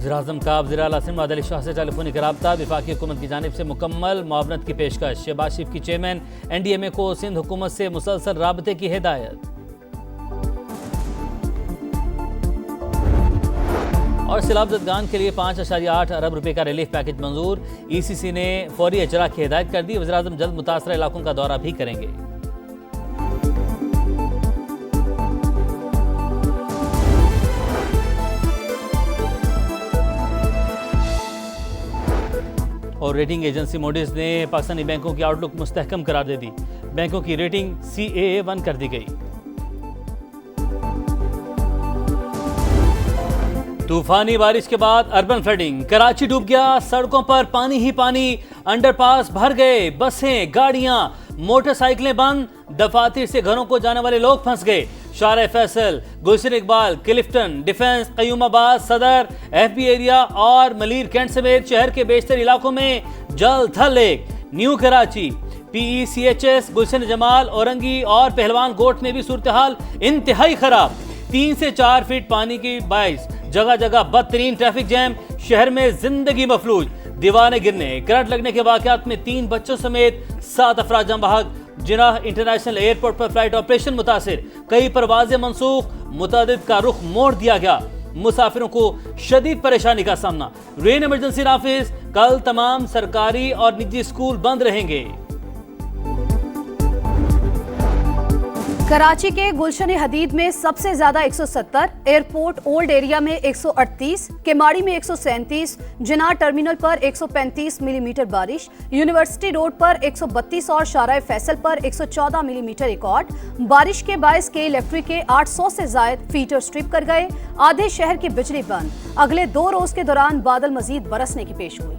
वज़ीर-ए-आज़म का वज़ीर-ए-आला सिंध मुहम्मद अली शाह से टेलीफोनिक रब्ता। वफाकी हुकूमत की जानिब से मुकम्मल मुआवनत की पेशकश। शहबाज शरीफ की चेयरमैन NDMA को सिंध हुकूमत से मुसलसल राबते की हिदायत। और सैलाब ज़दगान के लिए 5.8 अरब रुपए का रिलीफ पैकेज मंजूर। ECC ने फौरी इजरा की हिदायत कर दी। वज़ीर-ए-आज़म जल्द मुतासरा इलाकों का दौरा भी करेंगे। और रेटिंग एजेंसी मूडीज ने पाकिस्तानी बैंकों की आउटलुक मुस्तहकम करार दे दी। बैंकों की रेटिंग CAA1 कर दी गई। तूफानी बारिश के बाद अर्बन फ्लडिंग, कराची डूब गया, सड़कों पर पानी ही पानी, अंडरपास भर गए, बसें, गाड़ियां, मोटरसाइकिलें बंद, दफातर से घरों को जाने वाले लोग फंस गए। शारे फैसल, गुलशन इकबाल, क्लिफ्टन, डिफेंस, कयूमाबाद, सदर, FB एरिया और मलीर कैंट समेत शहर के बेशतर इलाकों में जल थल लेक। न्यू कराची, PECHS, गुलशन जमाल, औरंगी और पहलवान गोट में भी सूरत हाल इंतहाई खराब। 3 से 4 फीट पानी की बाइस, जगह जगह बदतरीन ट्रैफिक जैम, शहर में जिंदगी मफलूज। दीवारें गिरने, करंट लगने के वाकयात में 3 बच्चों समेत 7 अफराद जम बहक। जिनाह इंटरनेशनल एयरपोर्ट पर फ्लाइट ऑपरेशन मुतासिर, कई परवाजें मनसूख, मुतअद्दिद का रुख मोड़ दिया गया। मुसाफिरों को शदीद परेशानी का सामना। रेन इमरजेंसी नाफिज, कल तमाम सरकारी और निजी स्कूल बंद रहेंगे। कराची के गुलशन हदीद में सबसे ज्यादा 170, एयरपोर्ट ओल्ड एरिया में 138, केमाड़ी में 137, जिनाह टर्मिनल पर 135 मिलीमीटर बारिश, यूनिवर्सिटी रोड पर 132 और शारा फैसल पर 114 मिलीमीटर रिकॉर्ड। बारिश के बायस के इलेक्ट्रिक के 800 से ज्यादा फीटर स्ट्रिप कर गए। आधे शहर की बिजली बंद। अगले 2 रोज के दौरान बादल मजीद बरसने की पेश हुई।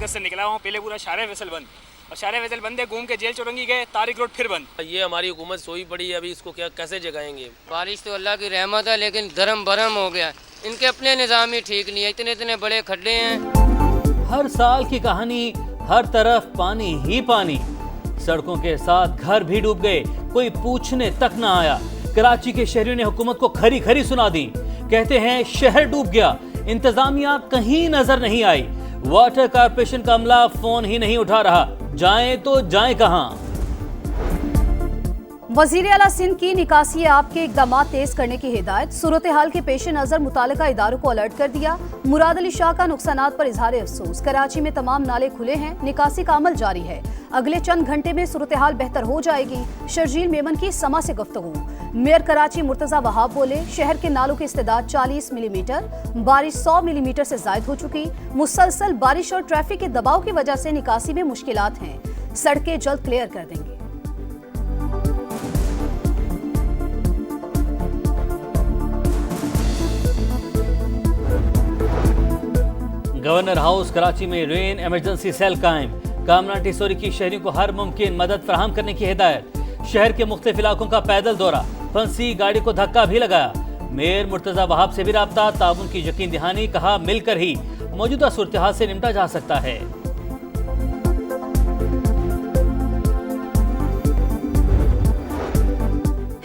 से निकला हूँ, पहले पूरा शारे फैसल बंद और शारे फैसल बंद है, घूम के जेल चौरंगी गए, तारिक रोड फिर बंद। ये हमारी हुकूमत सोई पड़ी है, अभी इसको क्या कैसे जगाएंगे। बारिश तो अल्लाह की रहमत है, लेकिन धर्म भरम हो गया। इनके अपने निज़ाम ही ठीक नहीं है, इतने इतने बड़े खड्डे हैं। हर साल की कहानी, हर तरफ पानी ही पानी। सड़कों के साथ घर भी डूब गए, कोई पूछने तक ना आया। कराची के शहरियों ने हुकूमत को खरी खरी सुना दी। कहते हैं शहर डूब गया, इंतजामिया कहीं नजर नहीं आई। वाटर कारपोरेशन का अमला फोन ही नहीं उठा रहा, जाएं तो जाएं कहां। वज़ीर-ए-आला सिंध की निकासी आब के इकदाम तेज करने की हिदायत। सूरत हाल के पेश नजर मुतालिका इदारों को अलर्ट कर दिया। मुराद अली शाह का नुकसानात पर इजहार अफसोस। कराची में तमाम नाले खुले हैं, निकासी का अमल जारी है। अगले चंद घंटे में सूरत हाल बेहतर हो जाएगी। शर्जील मेमन की समा से गुफ्तगू। मेयर कराची मुर्तजा वहाब बोले, शहर के नालों की इस्तेदाद 40 मिलीमीटर, बारिश 100 मिलीमीटर से जायद हो चुकी। मुसलसल बारिश और ट्रैफिक के दबाव की वजह से निकासी में मुश्किलात हैं। सड़कें जल्द क्लियर कर देंगे। गवर्नर हाउस कराची में रेन इमरजेंसी सेल कायम। कामना टिसोरी की शहरियों को हर मुमकिन मदद फराहम करने की हिदायत। शहर के मुख्तलिफ इलाकों का पैदल दौरा, फंसी गाड़ी को धक्का भी लगाया। मेयर मुर्तजा वहाब से भी राब्ता, ताउन की यकीन दहानी। कहा मिलकर ही मौजूदा सूरत हाल से निपटा जा सकता है।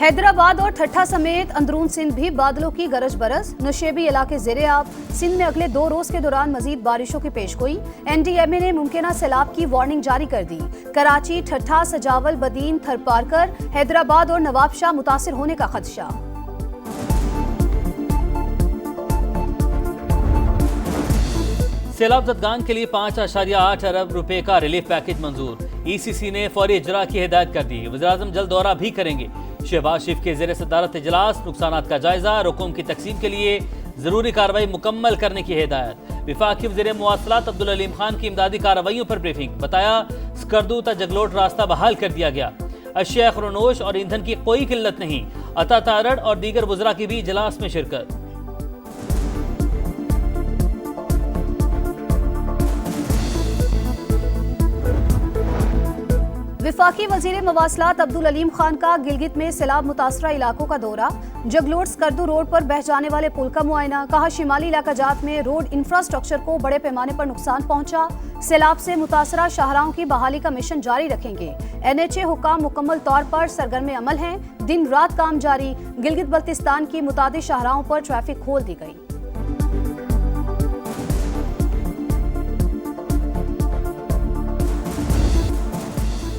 हैदराबाद और ठट्ठा समेत अंदरून सिंध भी बादलों की गरज बरस। नशेबी इलाके जेरे आब। सिंध में अगले 2 रोज के दौरान मजीद बारिशों की पेशगोई। NDMA ने मुमकिन सैलाब की वार्निंग जारी कर दी। कराची, ठट्ठा, सजावल, बदीन, थरपारकर, हैदराबाद और नवाबशाह मुतासिर होने का खदशा। सैलाब ज़दगान के लिए 5.8 अरब रुपए का रिलीफ पैकेज मंजूर। ECC ने फौरी इजरा की हिदायत कर दी। वज़ीर-ए-आज़म जल्द दौरा भी करेंगे। शहबाज शरीफ के ज़ेरे सदारत इजलास, नुकसानात का जायजा, रकूम की तकसीम के लिए जरूरी कार्रवाई मुकम्मल करने की हिदायत। वफाकी वज़ीर मवासलात अब्दुल अलीम खान की इमदादी कार्रवाइयों पर ब्रीफिंग। बताया स्कर्दू ता जगलोट रास्ता बहाल कर दिया गया। अशिया खरोनोश और ईंधन की कोई किल्लत नहीं। अता तारड़ और दीगर वज़रा की भी इजलास में शिरकत। वफाकी वजीर मवासलात अब्दुल अलीम खान का गिलगित में सैलाब मुतासरा इलाकों का दौरा। जगलोट स्कर्दू रोड पर बह जाने वाले पुल का मुआयना। कहा शिमाली इलाकाजात में रोड इंफ्रास्ट्रक्चर को बड़े पैमाने पर नुकसान पहुंचा। सैलाब से मुतासरा शाहराहों की बहाली का मिशन जारी रखेंगे। NHA हुकाम मुकम्मल तौर पर सरगर्म अमल हैं। दिन रात काम जारी। गिलगित बल्तिस्तान की मुतादिद शाहराहों पर ट्रैफिक खोल दी गई।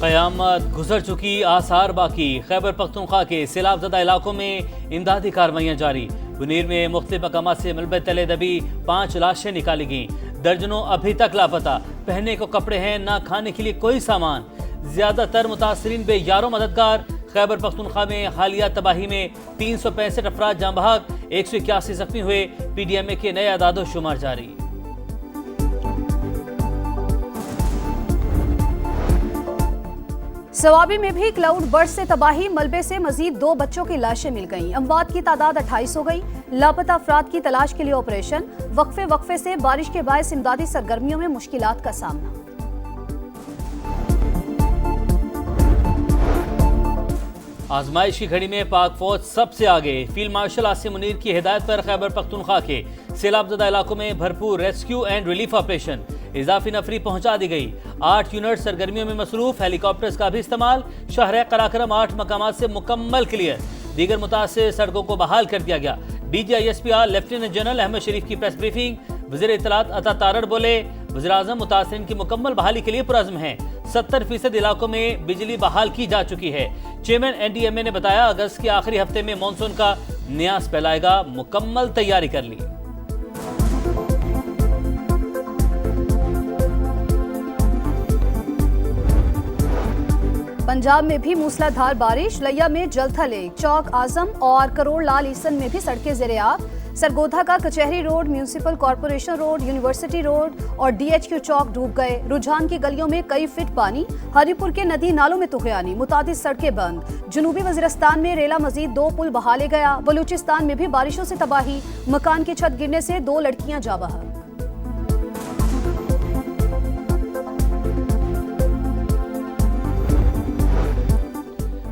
क़यामत गुजर चुकी, आसार बाकी। खैबर पख्तूनख्वा के सैलाबज़दा इलाकों में इमदादी कार्रवाइयाँ जारी। बुनीर में मुख्तलिफ मकामात से मलबे तले दबी 5 लाशें निकाली गईं। दर्जनों अभी तक लापता। पहनने को कपड़े हैं, ना खाने के लिए कोई सामान। ज्यादातर मुतासरीन बेयारो मददगार। खैबर पख्तूनख्वा में हालिया तबाही में 365 अफराद जाँ बहक, 181 जख्मी हुए। PDMA के नए अदादो शुमार जारी। सवाबी में भी क्लाउड बर्स्ट से तबाही। मलबे से मजीद 2 बच्चों की लाशें मिल गईं। अमवात की तादाद 28 हो गई। लापता अफराद की तलाश के लिए ऑपरेशन। वक्फे से बारिश के बायस इमदादी सरगर्मियों में मुश्किलात का सामना। आजमाइश की घड़ी में पाक फौज सबसे आगे। फील्ड मार्शल आसिम मुनीर की हिदायत पर खैबर पख्तूनख्वा के सैलाबज़दा इलाकों में भरपूर रेस्क्यू एंड रिलीफ ऑपरेशन। इजाफी नफरी पहुंचा दी गई। 8 यूनिट सरगर्मियों में मसरूफ। हेलीकॉप्टर्स का भी इस्तेमाल। शहर कराक्रम 8 मकामात से मुकम्मल क्लियर। दीगर मुतासिर सड़कों को बहाल कर दिया गया। DGISPR लेफ्टिनेंट जनरल अहमद शरीफ की प्रेस ब्रीफिंग। वज़ीर इत्तलात अता तारड़ बोले, वज़ीर-ए-आज़म मुतासिरीन की मुकम्मल बहाली के लिए पुरअज़्म हैं। 70% इलाकों में बिजली बहाल की जा चुकी है। चेयरमैन NDMA ने बताया, अगस्त के आखिरी हफ्ते में मानसून का न्यास फैलाएगा। मुकम्मल तैयारी कर ली। पंजाब में भी मूसलाधार बारिश। लिया में जलथा लेक, चौक आजम और करोड़ लाल ईसन में भी सड़कें ज़ेरे-आब। सरगोधा का कचहरी road, municipal corporation road, university road और DHQ चौक डूब गए। रुझान की गलियों में कई फीट पानी। हरीपुर के नदी नालों में तुगयानी। मुतादिद सड़कें बंद। जनूबी वज़ीरिस्तान में रेला मजीद 2 पुल बहाले गया। बलूचिस्तान में भी बारिशों से तबाही। मकान की छत गिरने से 2 लड़कियां जा बहक।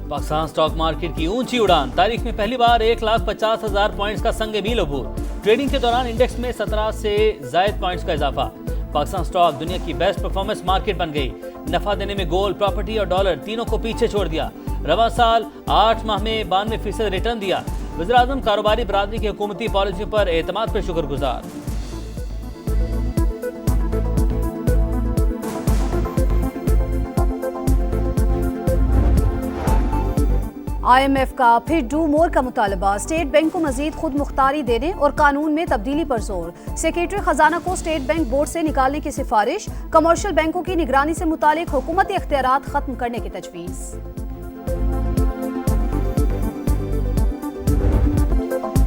पाकिस्तान स्टॉक मार्केट की ऊंची उड़ान। तारीख में पहली बार 1,50,000 पॉइंट्स का संग मील अबूर। ट्रेडिंग के दौरान इंडेक्स में 17 से जायद पॉइंट्स का इजाफा। पाकिस्तान स्टॉक दुनिया की बेस्ट परफॉर्मेंस मार्केट बन गई। नफा देने में गोल्ड, प्रॉपर्टी और डॉलर तीनों को पीछे छोड़ दिया। रवा साल 8 माह में 92% रिटर्न दिया। वज़ीर-ए-आज़म कारोबारी बरादरी की हुकूमती पॉलिसी पर एतमाद पर शुक्रगुजार। IMF का फिर डू मोर का मुतालबा। स्टेट बैंक को मजीद खुद मुख्तारी देने और कानून में तब्दीली पर जोर। सेक्रेटरी खजाना को स्टेट बैंक बोर्ड से निकालने की सिफारिश। कमर्शियल बैंकों की निगरानी से मुतालिक हुकूमती इख्तियारात खत्म करने की तजवीज़।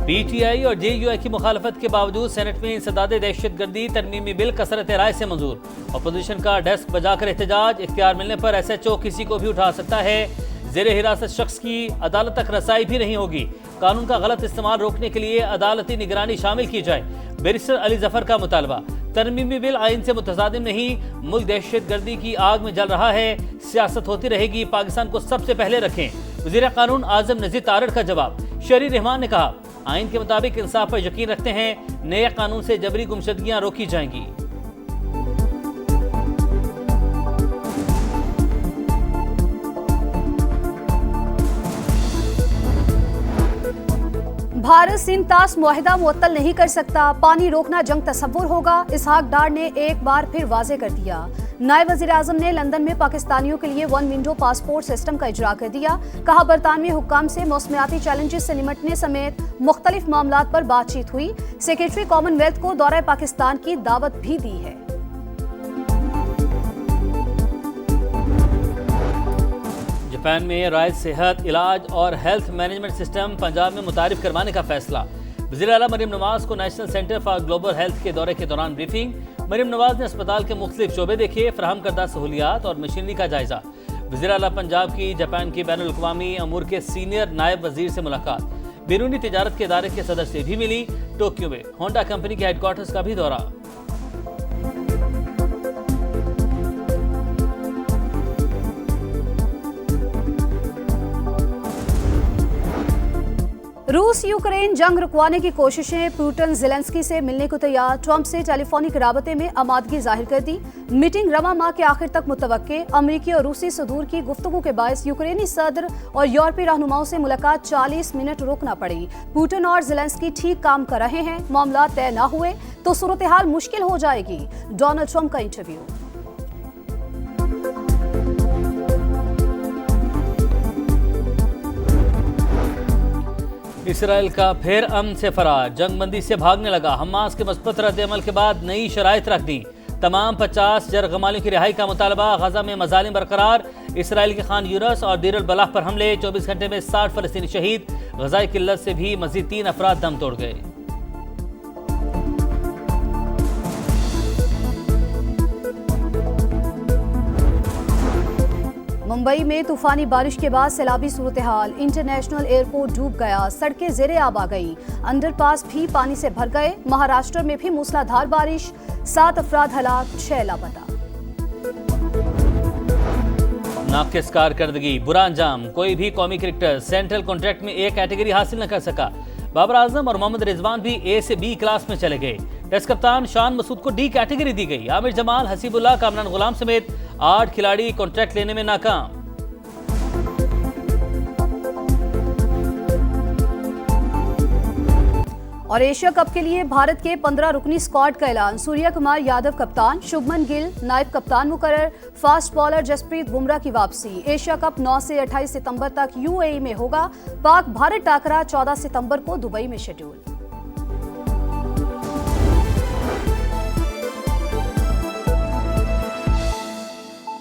PTI और JUI की मुखालफत के बावजूद सेनेट में इंसदादे दहशतगर्दी तरमीमी बिल कसरत राय से मंजूर। अपोजिशन का डेस्क बजाकर एहतजाज। इख्तियार मिलने पर SHO किसी को भी उठा सकता है। जेर हिरासत शख्स की अदालत तक रसाई भी नहीं होगी। कानून का गलत इस्तेमाल रोकने के लिए अदालती निगरानी शामिल की जाए। बैरिस्टर अली जफर का मुतालबा। तरमीमी बिल आइन से मुतजादिम नहीं। मुल्क दहशतगर्दी की आग में जल रहा है। सियासत होती रहेगी, पाकिस्तान को सबसे पहले रखें। वज़ीर कानून आज़म नज़ीर तारड़ का जवाब। शहरी रहमान ने कहा, आइन के मुताबिक इंसाफ पर यकीन रखते हैं। नए कानून से जबरी गुमशदगियां रोकी जाएंगी। भारत सिंध तास मुआहिदा मुअत्तल नहीं कर सकता। पानी रोकना जंग तसव्वुर होगा। इसहाक डार ने एक बार फिर वाजे कर दिया। नायब वज़ीर-ए-आज़म ने लंदन में पाकिस्तानियों के लिए 1 विंडो पासपोर्ट सिस्टम का इजरा कर दिया। कहा, बरतानवी हुक्काम से मौसमियाती चैलेंजेस से निपटने समेत मुख्तलिफ मामलात पर बातचीत हुई। सेक्रेटरी कॉमनवेल्थ को दौरा पाकिस्तान की दावत भी दी है। जापान में राय सेहत, इलाज और हेल्थ मैनेजमेंट सिस्टम पंजाब में मुतारिफ करवाने का फैसला। वज़ीर आला मरीम नवाज को national centre for global health के दौरे के दौरान ब्रीफिंग। मरीम नवाज ने अस्पताल के मुख्तलिफ शोबे देखे, फराहम करदा सहूलियात और मशीनरी का जायजा। वज़ीर आला पंजाब की जापान की बैनुल अक़वामी अमूर के सीनियर नायब वजीर से मुलाकात। बैरूनी तिजारत के इदारे के सदर से भी मिली। टोक्यो में होंडा कंपनी के हेडक्वार्टर्स का भी दौरा। रूस यूक्रेन जंग रुकवाने की कोशिशें, पुतिन ज़ेलेंस्की से मिलने को तैयार, ट्रंप से टेलीफोनिक राबते में आमादगी जाहिर कर दी। मीटिंग रवा माह के आखिर तक मुतवक्के। अमरीकी और रूसी सदूर की गुफ्तगू के बायस यूक्रेनी सदर और यूरोपीय रहनुमाओं से मुलाकात 40 मिनट रोकना पड़ी। पुतिन और ज़ेलेंस्की ठीक काम कर रहे हैं, मामला तय न हुए तो सूरत हाल मुश्किल हो जाएगी। डोनाल्ड ट्रंप का इंटरव्यू। इसराइल का फिर अमन से फरार, जंगबंदी से भागने लगा। हमास के मस्बत रद्द-ए-अमल के बाद नई शराइत रख दी। तमाम 50 जरगमालियों की रिहाई का मुतालबा। गजा में मजालिम बरकरार। इसराइल के खान यूनस और दीर अल बलाह पर हमले, 24 घंटे में 60 फलस्तीनी शहीद। गजाई किल्लत से भी मजीद 3 अफराद दम तोड़ गए। मुंबई में तूफानी बारिश के बाद सैलाबी सूरत हाल। इंटरनेशनल एयरपोर्ट डूब गया, सड़कें ज़ेरे आब आ गई, अंडरपास भी पानी से भर गए। महाराष्ट्र में भी मूसलाधार बारिश, 7 अफराद हलाक, 6 लापता। नाकिस कारकर्दगी, बुरा अंजाम। कोई भी कौमी क्रिकेटर सेंट्रल कॉन्ट्रैक्ट में ए कैटेगरी हासिल न कर सका। बाबर आजम और मोहम्मद रिजवान भी ए से बी क्लास में चले गए। टेस्ट कप्तान शान मसूद को डी कैटेगरी दी गई। आमिर जमाल, हसीबुल्लाह, कामरान गुलाम समेत 8 खिलाड़ी कॉन्ट्रैक्ट लेने में नाकाम। और एशिया कप के लिए भारत के 15 रुकनी स्क्वाड का ऐलान। सूर्या कुमार यादव कप्तान, शुभमन गिल नायब कप्तान मुकर्रर, फास्ट बॉलर जसप्रीत बुमराह की वापसी। एशिया कप 9 से 28 सितंबर तक यूएई में होगा। पाक भारत टाकरा 14 सितंबर को दुबई में शेड्यूल।